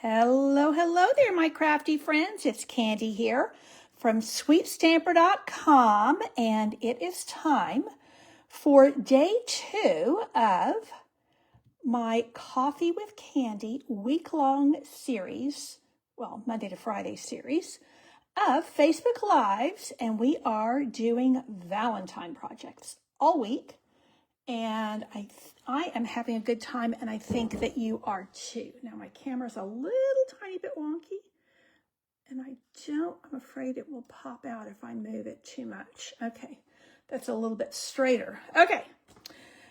Hello, hello there, my crafty friends. It's Candy here from sweetstamper.com, and it is time for day 2 of my Coffee with Candy week-long series, well, Monday to Friday series of Facebook Lives, and we are doing Valentine projects all week. And I am having a good time, and I think that you are too. Now, my camera's a little tiny bit wonky, and I'm afraid it will pop out if I move it too much. Okay, that's a little bit straighter. Okay,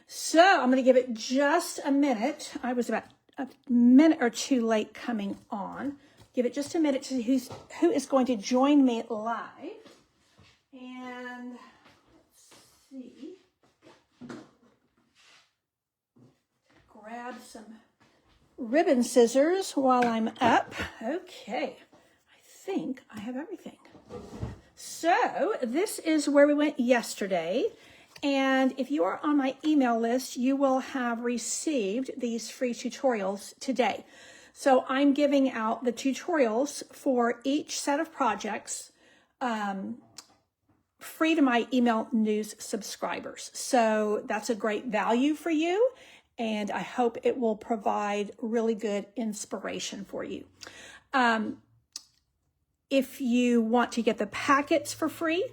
so I'm going to give it just a minute. I was about a minute or two late coming on. Give it just a minute to see who is going to join me live. And let's see. Grab some ribbon scissors while I'm up. Okay, I think I have everything. So this is where we went yesterday. And if you are on my email list, you will have received these free tutorials today. So I'm giving out the tutorials for each set of projects free to my email news subscribers. So that's a great value for you, and I hope it will provide really good inspiration for you. If you want to get the packets for free,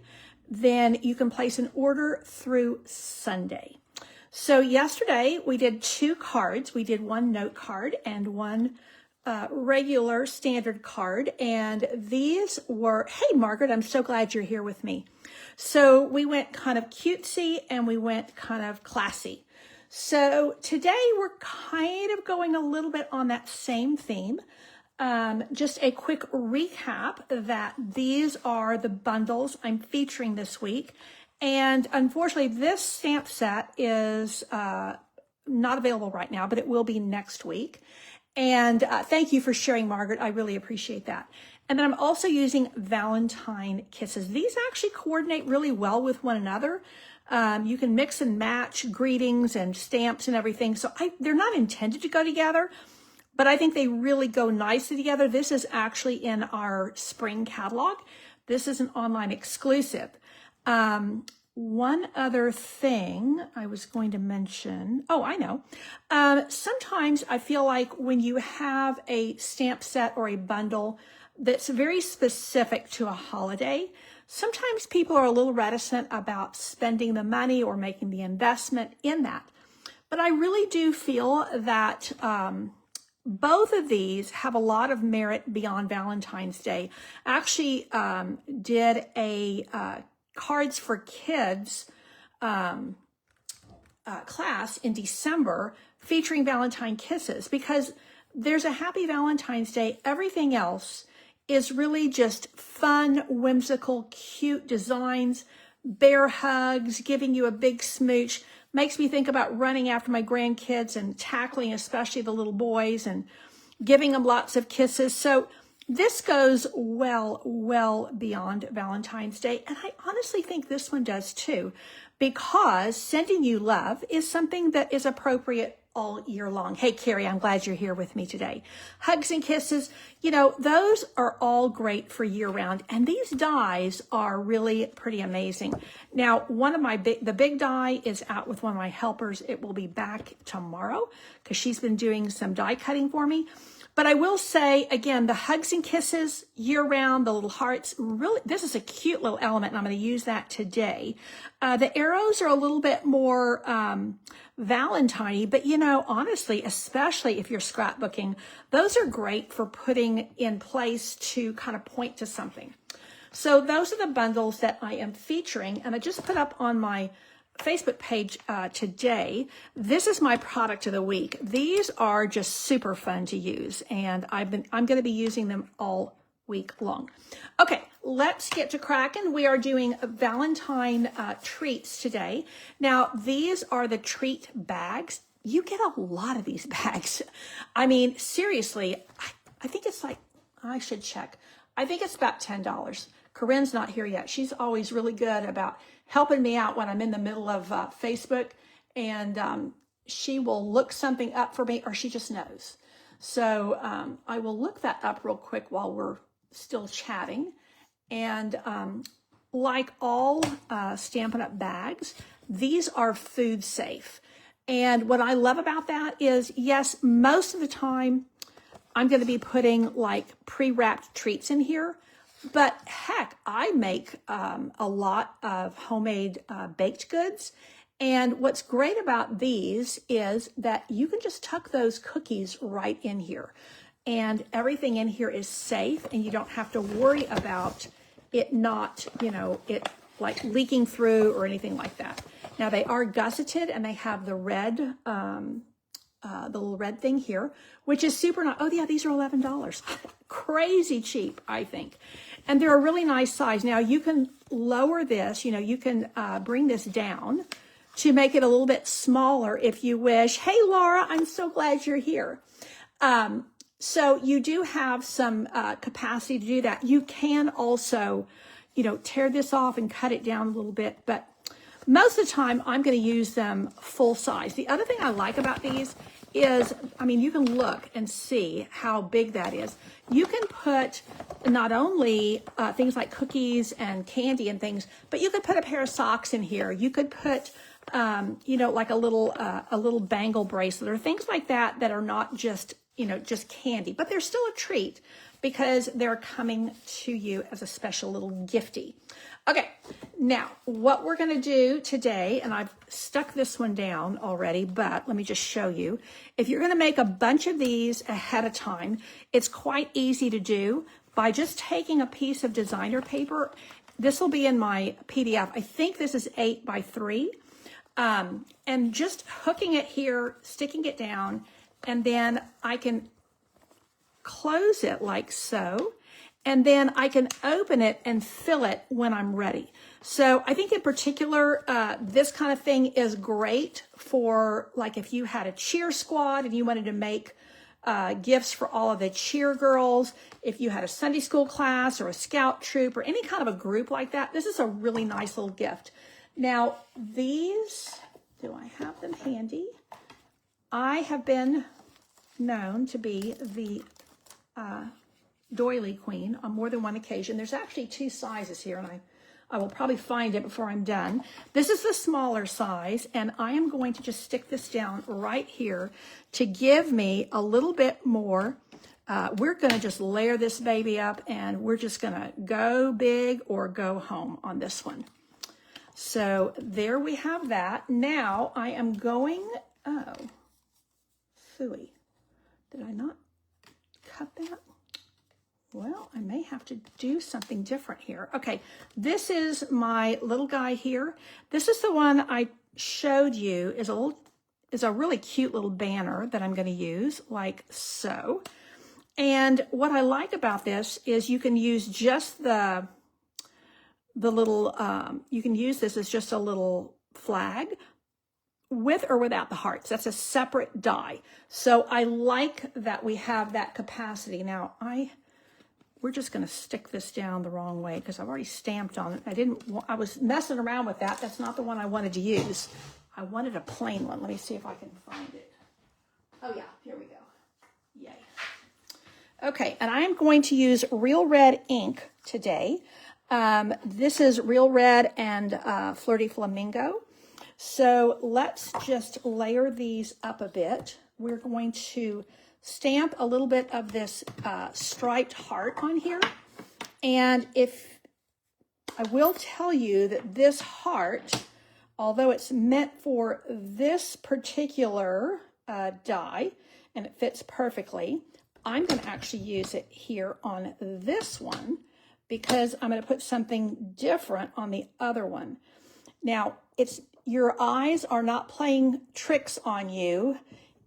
then you can place an order through Sunday. So yesterday we did 2 cards. We did one note card and one regular standard card. And these were, hey, Margaret, I'm so glad you're here with me. So we went kind of cutesy and we went kind of classy. So today we're kind of going a little bit on that same theme. Just a quick recap that these are the bundles I'm featuring this week. And unfortunately, this stamp set is not available right now, but it will be next week. And thank you for sharing, Margaret. I really appreciate that. And then I'm also using Valentine kisses. These actually coordinate really well with one another. You can mix and match greetings and stamps and everything. So they're not intended to go together, but I think they really go nicely together. This is actually in our spring catalog. This is an online exclusive. One other thing I was going to mention, I know. Sometimes I feel like when you have a stamp set or a bundle that's very specific to a holiday, sometimes people are a little reticent about spending the money or making the investment in that. But I really do feel that both of these have a lot of merit beyond Valentine's Day. I actually did a Cards for Kids class in December featuring Valentine kisses, because there's a happy Valentine's Day. Everything else is really just fun, whimsical, cute designs, bear hugs, giving you a big smooch. Makes me think about running after my grandkids and tackling especially the little boys and giving them lots of kisses. So this goes well beyond Valentine's Day. And I honestly think this one does too, because sending you love is something that is appropriate all year long. Hey, Carrie, I'm glad you're here with me today. Hugs and kisses, those are all great for year round. And these dies are really pretty amazing. Now, one of the big die is out with one of my helpers. It will be back tomorrow because she's been doing some die cutting for me. But I will say, again, the hugs and kisses year-round, the little hearts, really, this is a cute little element, and I'm going to use that today. The arrows are a little bit more Valentine-y, but, honestly, especially if you're scrapbooking, those are great for putting in place to kind of point to something. So those are the bundles that I am featuring, and I just put up on my Facebook page today. This is my product of the week. These are just super fun to use, and I'm going to be using them all week long. Okay, let's get to cracking. We are doing Valentine treats today. Now, these are the treat bags. You get a lot of these bags. I mean, seriously, I think it's like, I should check. I think it's about $10. Corinne's not here yet. She's always really good about helping me out when I'm in the middle of Facebook, and she will look something up for me, or she just knows. So I will look that up real quick while we're still chatting. And like all Stampin' Up! Bags, these are food safe. And what I love about that is, yes, most of the time I'm going to be putting like pre-wrapped treats in here. But heck, I make a lot of homemade baked goods. And what's great about these is that you can just tuck those cookies right in here. And everything in here is safe, and you don't have to worry about it not, it like leaking through or anything like that. Now they are gusseted, and they have the red, the little red thing here, which is super nice. Oh yeah, these are $11. Crazy cheap, I think. And they're a really nice size. Now you can lower this, you can bring this down to make it a little bit smaller if you wish. Hey Laura, I'm so glad you're here. So you do have some capacity to do that. You can also, tear this off and cut it down a little bit, but most of the time I'm going to use them full size. The other thing I like about these is, you can look and see how big that is. You can put not only things like cookies and candy and things, but you could put a pair of socks in here. You could put, like a little bangle bracelet or things like that that are not just, just candy, but they're still a treat because they're coming to you as a special little gifty. Okay, now what we're going to do today, and I've stuck this one down already, but let me just show you. If you're going to make a bunch of these ahead of time, it's quite easy to do by just taking a piece of designer paper. This will be in my PDF. I think this is 8 by 3. And just hooking it here, sticking it down, and then I can close it like so, and then I can open it and fill it when I'm ready. So I think in particular, this kind of thing is great for like if you had a cheer squad and you wanted to make gifts for all of the cheer girls, if you had a Sunday school class or a scout troop or any kind of a group like that, this is a really nice little gift. Now these, do I have them handy? I have been known to be the doily queen on more than one occasion. There's actually 2 sizes here, and I will probably find it before I'm done. This is the smaller size, and I am going to just stick this down right here to give me a little bit more. We're going to just layer this baby up, and we're just going to go big or go home on this one. So there we have that. Now I am going, oh, phooey. Did I not cut that? Well, I may have to do something different here. Okay, this is my little guy here. This is the one I showed you is a really cute little banner that I'm going to use like so. And what I like about this is you can use just the little, you can use this as just a little flag with or without the hearts. That's a separate die. So I like that we have that capacity. Now we're just going to stick this down the wrong way because I've already stamped on it. I was messing around with that. That's not the one I wanted to use. I wanted a plain one. Let me see if I can find it. Oh yeah, here we go. Yay. Okay, and I am going to use Real Red ink today. This is Real Red and Flirty Flamingo. So let's just layer these up a bit. We're going to stamp a little bit of this striped heart on here. And if I will tell you that this heart, although it's meant for this particular die, and it fits perfectly, I'm going to actually use it here on this one because I'm going to put something different on the other one. Now, your eyes are not playing tricks on you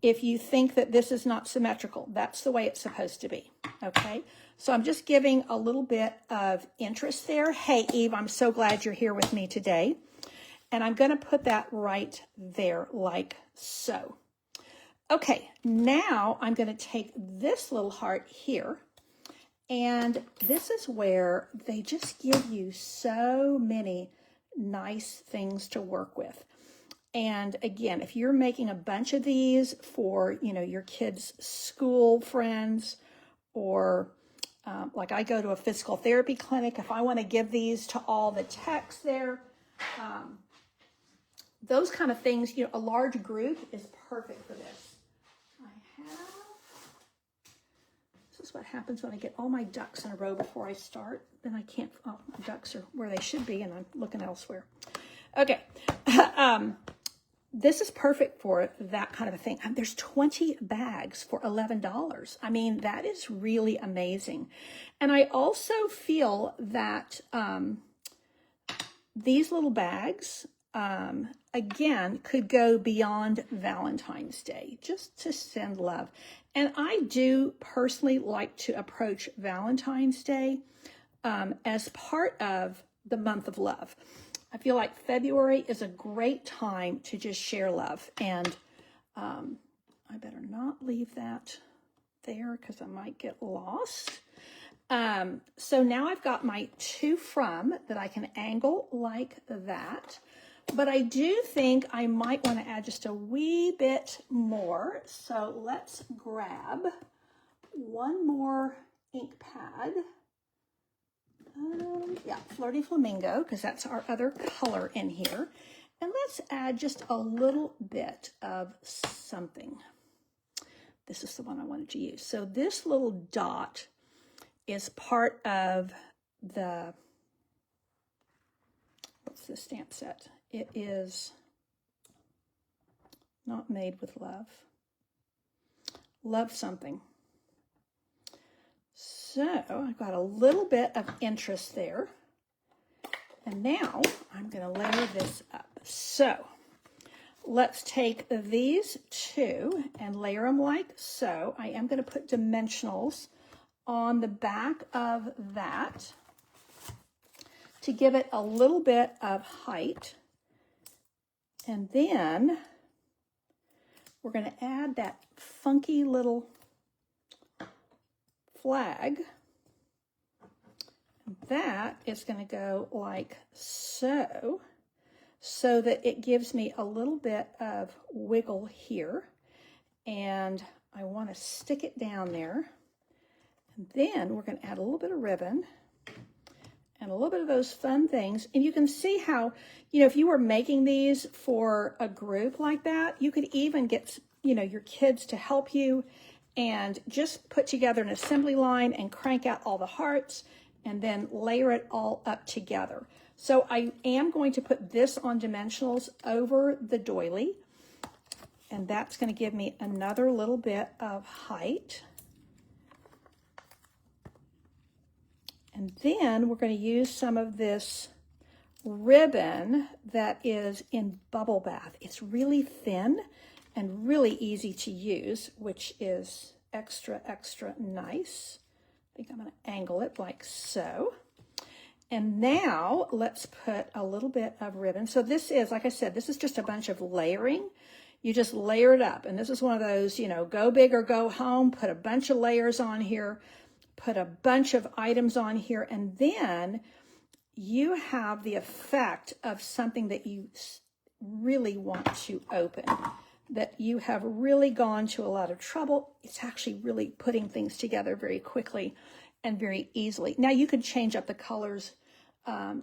if you think that this is not symmetrical. That's the way it's supposed to be, okay? So I'm just giving a little bit of interest there. Hey, Eve, I'm so glad you're here with me today. And I'm going to put that right there like so. Okay, now I'm going to take this little heart here, and this is where they just give you so many nice things to work with. And again, if you're making a bunch of these for, you know, your kids' school friends, or like I go to a physical therapy clinic, if I want to give these to all the techs there, those kind of things, you know, a large group is perfect for this. This is what happens when I get all my ducks in a row before I start. Then I can't, oh, my ducks are where they should be and I'm looking elsewhere. Okay. This is perfect for that kind of a thing. There's 20 bags for $11. I mean, that is really amazing. And I also feel that these little bags, again, could go beyond Valentine's Day, just to send love. And I do personally like to approach Valentine's Day as part of the month of love. I feel like February is a great time to just share love. And I better not leave that there because I might get lost. So now I've got my to from that I can angle like that. But I do think I might want to add just a wee bit more. So let's grab one more ink pad. Yeah, Flirty Flamingo, because that's our other color in here. And let's add just a little bit of something. This is the one I wanted to use. So this little dot is part of the, what's the stamp set? It is Not Made with Love. Love something. So I've got a little bit of interest there. And now I'm going to layer this up. So let's take these two and layer them like so. I am going to put dimensionals on the back of that to give it a little bit of height. And then we're going to add that funky little flag. That is going to go like so, so that it gives me a little bit of wiggle here. And I want to stick it down there. And then we're going to add a little bit of ribbon and a little bit of those fun things. And you can see how, you know, if you were making these for a group like that, you could even get, you know, your kids to help you and just put together an assembly line and crank out all the hearts and then layer it all up together. So I am going to put this on dimensionals over the doily, and that's going to give me another little bit of height. And then we're going to use some of this ribbon that is in Bubble Bath. It's really thin and really easy to use, which is extra, extra nice. I think I'm going to angle it like so. And now let's put a little bit of ribbon. So this is, like I said, this is just a bunch of layering. You just layer it up. And this is one of those, you know, go big or go home, put a bunch of layers on here, put a bunch of items on here, and then you have the effect of something that you really want to open, that you have really gone to a lot of trouble. It's actually really putting things together very quickly and very easily. Now you could change up the colors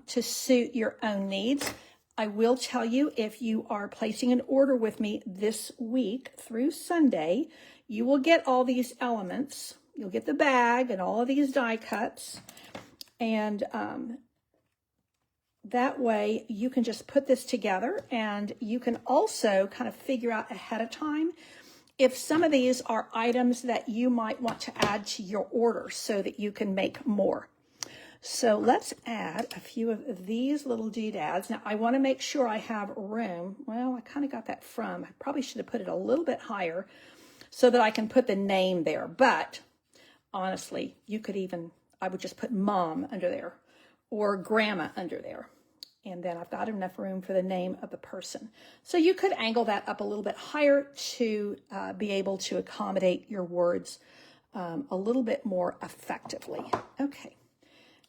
to suit your own needs. I will tell you, if you are placing an order with me this week through Sunday, you will get all these elements. You'll get the bag and all of these die cuts, and that way you can just put this together, and you can also kind of figure out ahead of time if some of these are items that you might want to add to your order so that you can make more. So let's add a few of these little doodads. Now I want to make sure I have room. Well, I kind of got that from, I probably should have put it a little bit higher so that I can put the name there, but honestly, you could even, I would just put mom under there or grandma under there. And then I've got enough room for the name of the person. So you could angle that up a little bit higher to be able to accommodate your words a little bit more effectively. Okay,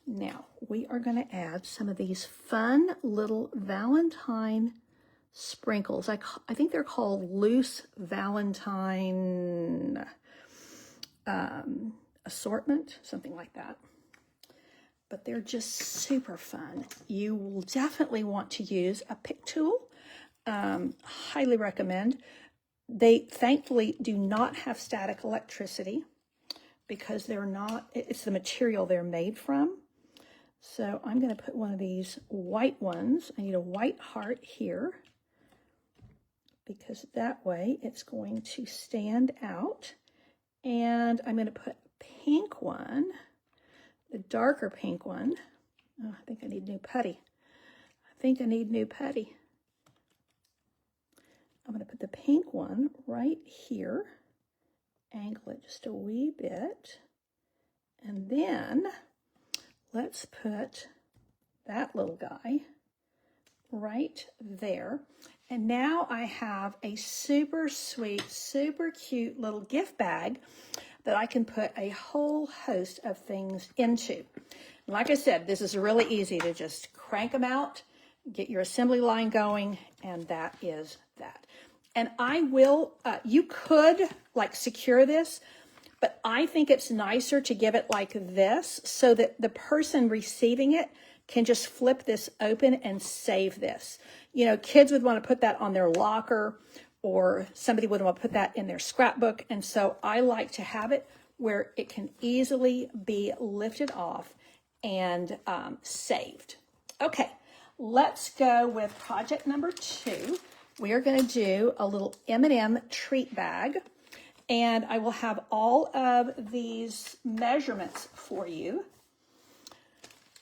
now we are going to add some of these fun little Valentine sprinkles. I think they're called loose Valentine assortment, something like that. But they're just super fun. You will definitely want to use a pick tool. Highly recommend. They thankfully do not have static electricity because they're not, it's the material they're made from. So I'm going to put one of these white ones. I need a white heart here because that way it's going to stand out. And I'm going to put a pink one, the darker pink one. Oh, I think I need new putty. I'm going to put the pink one right here, angle it just a wee bit, and then let's put that little guy right there. And now I have a super sweet, super cute little gift bag that I can put a whole host of things into. Like I said, this is really easy to just crank them out, get your assembly line going, and that is that. And I will, you could like secure this, but I think it's nicer to give it like this so that the person receiving it can just flip this open and save this. You know, kids would want to put that on their locker, or somebody would want to put that in their scrapbook. And so I like to have it where it can easily be lifted off and saved. Okay, let's go with project number 2. We are going to do a little M&M treat bag, and I will have all of these measurements for you.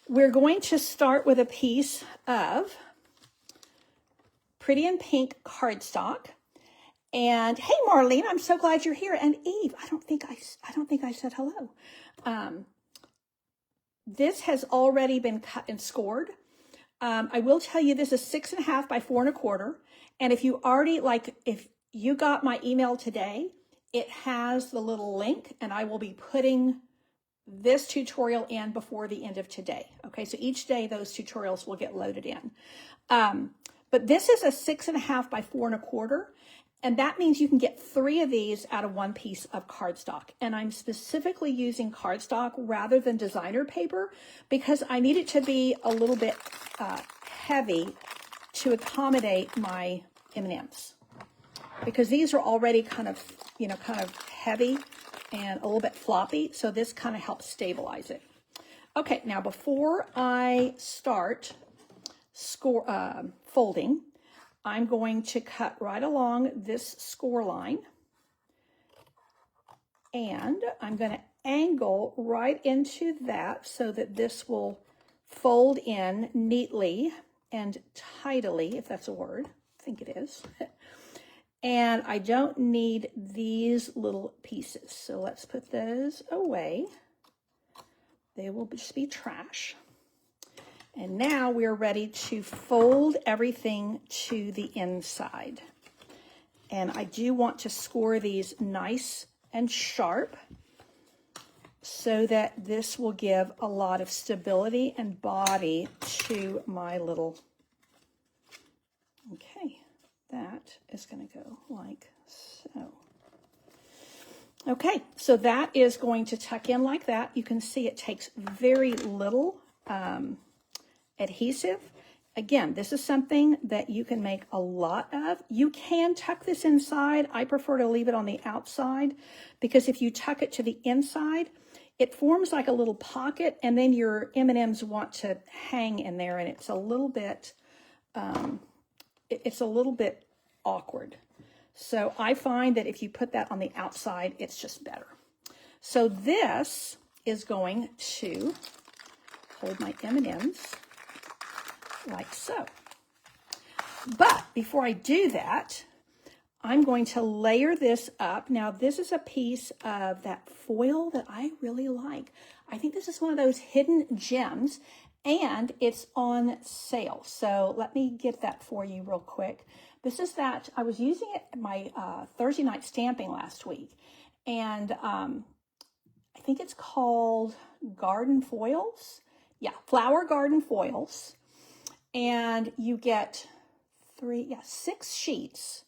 We're going to start with a piece of Pretty in Pink cardstock. And hey, Marlene, I'm so glad you're here. And Eve, I don't think I said hello. This has already been cut and scored. I will tell you this is 6.5 by 4 1/4. And if you already, if you got my email today, it has the little link, and I will be putting this tutorial in before the end of today. Okay, so each day those tutorials will get loaded in. But this is a 6.5 by 4 1/4. And that means you can get 3 of these out of one piece of cardstock. And I'm specifically using cardstock rather than designer paper because I need it to be a little bit heavy to accommodate my M&Ms. Because these are already kind of heavy and a little bit floppy. So this kind of helps stabilize it. Okay, now before I start folding, I'm going to cut right along this score line, and I'm going to angle right into that so that this will fold in neatly and tidily, if that's a word. I think it is. And I don't need these little pieces, so let's put those away. They will just be trash. And now we're ready to fold everything to the inside. And I do want to score these nice and sharp so that this will give a lot of stability and body to my little, okay, that is going to go like so. Okay, so that is going to tuck in like that. You can see it takes very little adhesive. Again, this is something that you can make a lot of. You can tuck this inside. I prefer to leave it on the outside because if you tuck it to the inside, it forms like a little pocket, and then your M&Ms want to hang in there, and it's a little bit awkward. So I find that if you put that on the outside, it's just better. So this is going to hold my M&Ms like so. But before I do that, I'm going to layer this up. Now, this is a piece of that foil that I really like. I think this is one of those hidden gems, and it's on sale. So let me get that for you real quick. This is that, I was using it at my Thursday night stamping last week, and I think it's called Garden Foils. Yeah, Flower Garden Foils. And you get 6 sheets.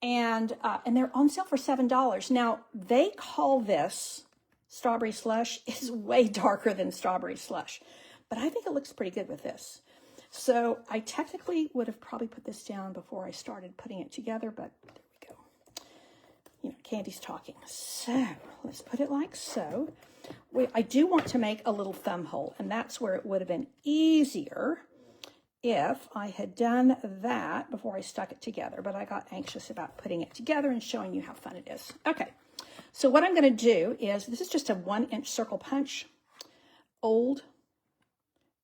And they're on sale for $7. Now, they call this strawberry slush. It's way darker than strawberry slush, but I think it looks pretty good with this. So I technically would have probably put this down before I started putting it together, but there we go. You know, Candy's talking. So let's put it like so. I do want to make a little thumb hole, and that's where it would have been easier if I had done that before I stuck it together, but I got anxious about putting it together and showing you how fun it is. Okay, so what I'm going to do is, this is just a 1-inch circle punch, old,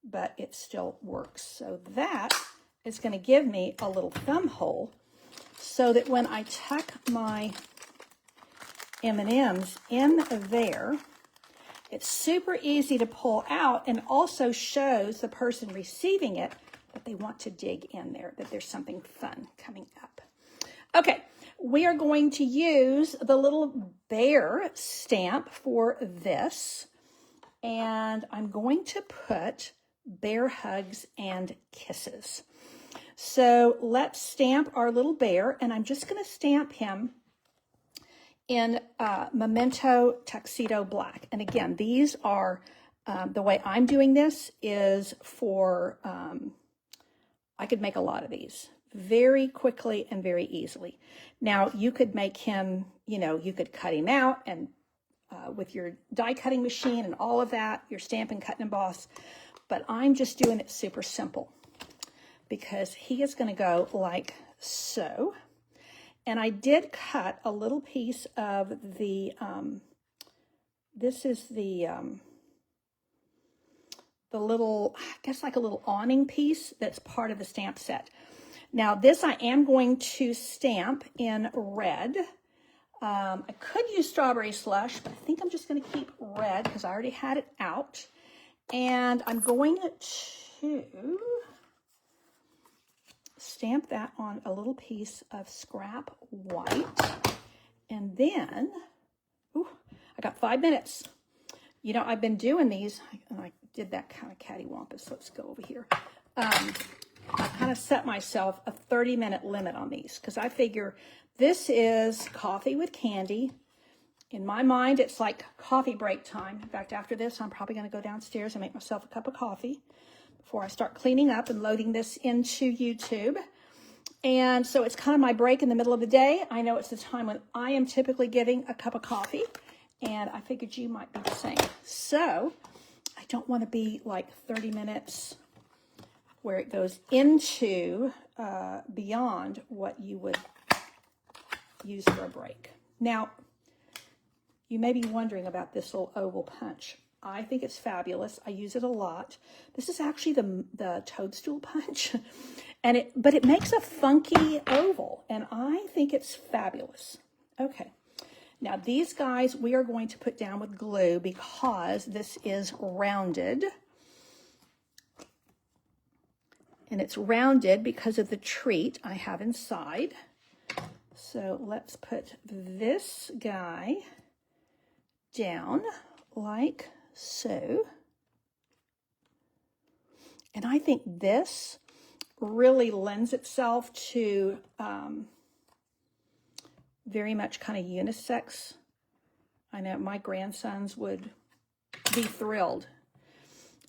but it still works. So that is going to give me a little thumb hole so that when I tuck my M&Ms in there, it's super easy to pull out, and also shows the person receiving it that they want to dig in there, that there's something fun coming up. Okay, we are going to use the little bear stamp for this, and I'm going to put bear hugs and kisses. So let's stamp our little bear, and I'm just going to stamp him in Memento Tuxedo Black. And again, these are, the way I'm doing this is for, I could make a lot of these very quickly and very easily. Now, you could make him, you know, you could cut him out and with your die cutting machine and all of that, your Stampin' Cut and Emboss, but I'm just doing it super simple because he is going to go like so. And I did cut a little piece of the, this is the little, I guess like a little awning piece that's part of the stamp set. Now this I am going to stamp in red. I could use strawberry slush, but I think I'm just going to keep red because I already had it out. And I'm going to stamp that on a little piece of scrap white. And then, ooh, I got 5 minutes. You know, I've been doing these, and I did that kind of cattywampus. Let's go over here. I kind of set myself a 30-minute limit on these because I figure this is coffee with candy. In my mind, it's like coffee break time. In fact, after this, I'm probably going to go downstairs and make myself a cup of coffee before I start cleaning up and loading this into YouTube. And so it's kind of my break in the middle of the day. I know it's the time when I am typically getting a cup of coffee, and I figured you might be the same. So I don't want to be like 30 minutes where it goes into beyond what you would use for a break. Now, you may be wondering about this little oval punch. I think it's fabulous. I use it a lot. This is actually the toadstool punch, but it makes a funky oval, and I think it's fabulous. Okay, now these guys we are going to put down with glue because this is rounded, and it's rounded because of the treat I have inside. So let's put this guy down like so. And I think this really lends itself to very much kind of unisex. I know my grandsons would be thrilled.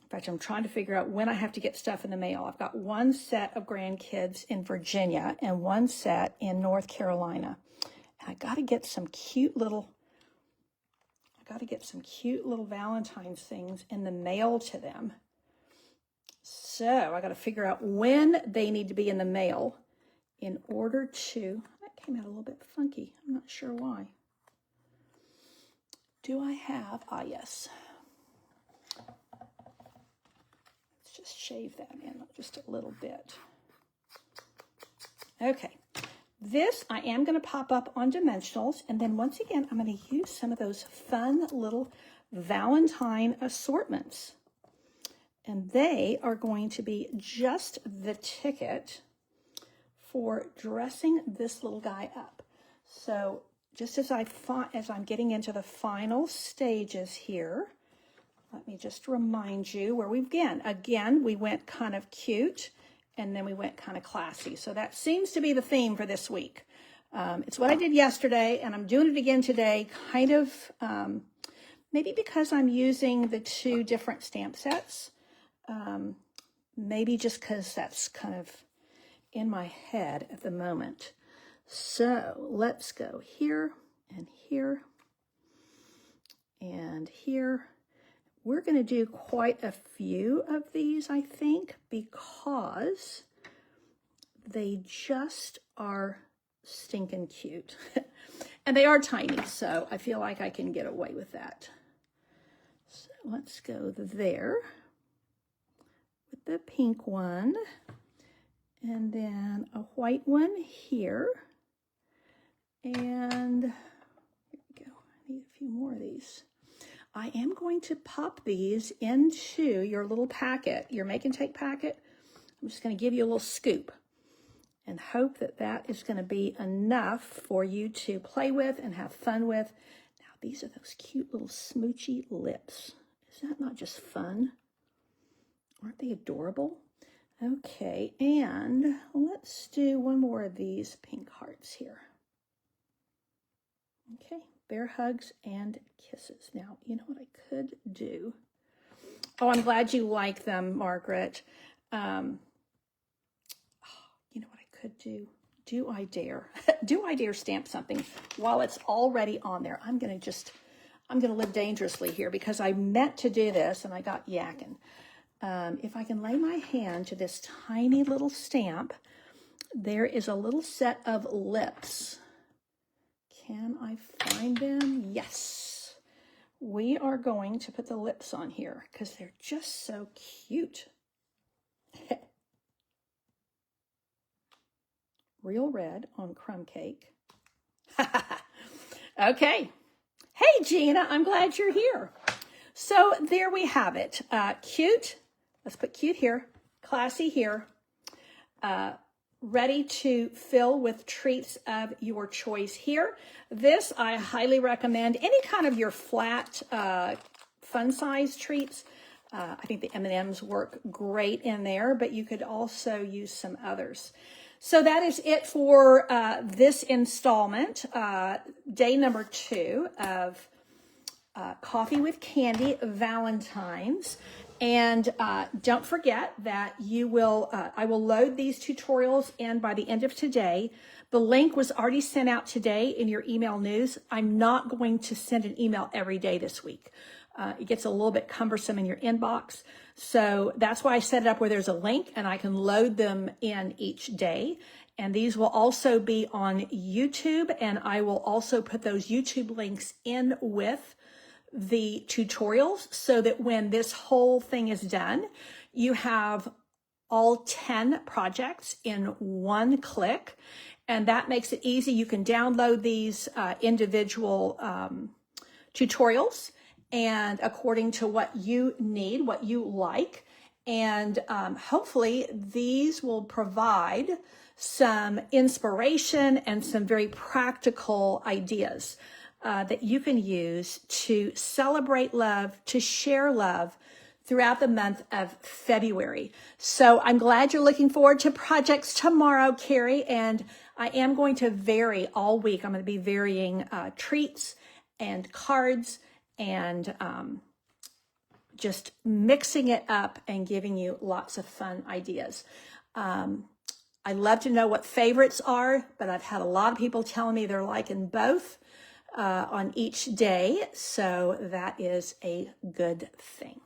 In fact, I'm trying to figure out when I have to get stuff in the mail. I've got one set of grandkids in Virginia and one set in North Carolina. And I got to get some cute little Valentine's things in the mail to them. So I got to figure out when they need to be in the mail in order to, that came out a little bit funky. I'm not sure why. Do I have, yes. Let's just shave that in just a little bit. Okay. This I am going to pop up on dimensionals, and then once again, I'm going to use some of those fun little Valentine assortments. And they are going to be just the ticket for dressing this little guy up. So just as I'm getting into the final stages here, let me just remind you where we began. Again, we went kind of cute and then we went kind of classy. So that seems to be the theme for this week. It's what I did yesterday, and I'm doing it again today, kind of maybe because I'm using the 2 different stamp sets. Maybe just because that's kind of in my head at the moment. So let's go here and here and here. We're going to do quite a few of these, I think, because they just are stinking cute. And they are tiny, so I feel like I can get away with that. So let's go there with the pink one, and then a white one here. And here we go. I need a few more of these. I am going to pop these into your little packet, your make and take packet. I'm just going to give you a little scoop and hope that that is going to be enough for you to play with and have fun with. Now, these are those cute little smoochy lips. Is that not just fun? Aren't they adorable? Okay, and let's do one more of these pink hearts here. Okay, bear hugs and kisses. Now, you know what I could do? Oh, I'm glad you like them, Margaret. You know what I could do? Do I dare? Do I dare stamp something while it's already on there? I'm going to live dangerously here because I meant to do this and I got yakking. If I can lay my hand to this tiny little stamp, there is a little set of lips. Can I find them? Yes. We are going to put the lips on here because they're just so cute. Real red on crumb cake. Okay. Hey, Gina, I'm glad you're here. So there we have it. Cute. Let's put cute here. Classy here. Ready to fill with treats of your choice here. This I highly recommend. Any kind of your flat, fun size treats. I think the M&Ms work great in there, but you could also use some others. So that is it for this installment, day number 2 of Coffee with Candy Valentine's. And don't forget that you will, I will load these tutorials in by the end of today. The link was already sent out today in your email news. I'm not going to send an email every day this week. It gets a little bit cumbersome in your inbox. So that's why I set it up where there's a link and I can load them in each day. And these will also be on YouTube, and I will also put those YouTube links in with the tutorials so that when this whole thing is done, you have all 10 projects in one click, and that makes it easy. You can download these individual tutorials and according to what you need, what you like, and hopefully these will provide some inspiration and some very practical ideas that you can use to celebrate love, to share love throughout the month of February. So I'm glad you're looking forward to projects tomorrow, Carrie, and I am going to vary all week. I'm going to be varying treats and cards and just mixing it up and giving you lots of fun ideas. I love to know what favorites are, but I've had a lot of people telling me they're liking both on each day, so that is a good thing.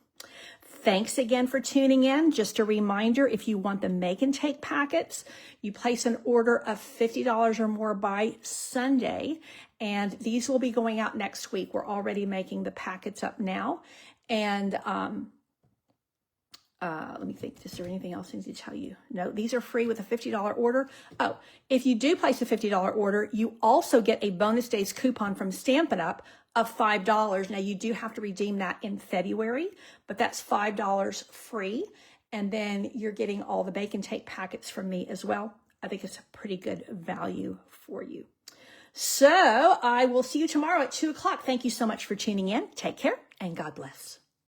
Thanks again for tuning in. Just a reminder, if you want the make and take packets, you place an order of $50 or more by Sunday, and these will be going out next week. We're already making the packets up now. And let me think, is there anything else I need to tell you? No, these are free with a $50 order. Oh, if you do place a $50 order, you also get a bonus days coupon from Stampin' Up! Of $5. Now, you do have to redeem that in February, but that's $5 free. And then you're getting all the bake and take packets from me as well. I think it's a pretty good value for you. So I will see you tomorrow at 2 o'clock. Thank you so much for tuning in. Take care and God bless.